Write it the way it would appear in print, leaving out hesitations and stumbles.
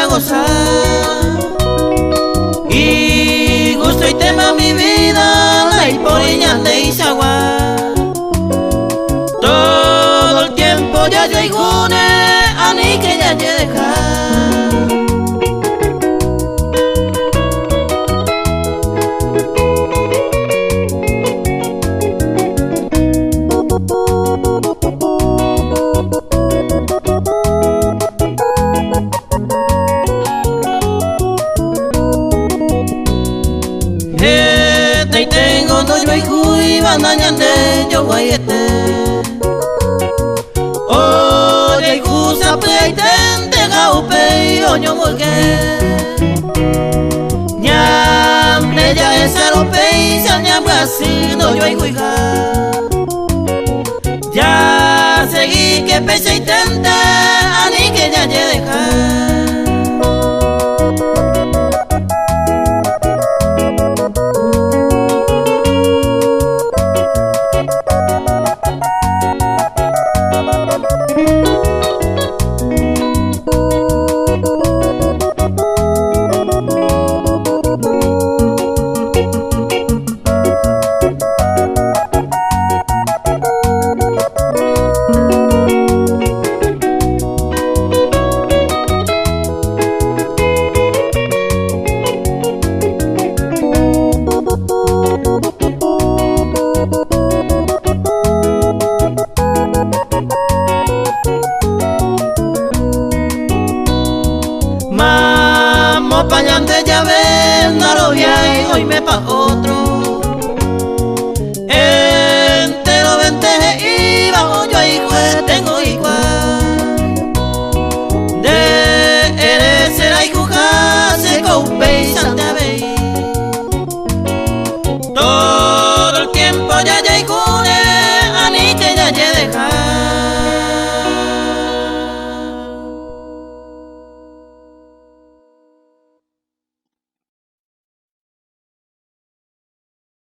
gozar. Y gusto y tema mi vida, la hiporiña de Izagua. Todo el tiempo ya lleigune, a ni que ya dejar. Y tengo no yo y cuy bandañande yo guayete. Oye y cusa pleitente gaupe y oño volque. Ñamne ya es arope y se ñamne así no yo y cuiga. Ya seguí que pese y tente ani que ya dejar. Mamo pañante ya ven, no lo vi y hoy me pa' otro. Entero venteje y bajo yo y pues tengo igual. De eres será y cuja se coupe y santa ve. Todo el tiempo ya y cune, a ni que ya dejar.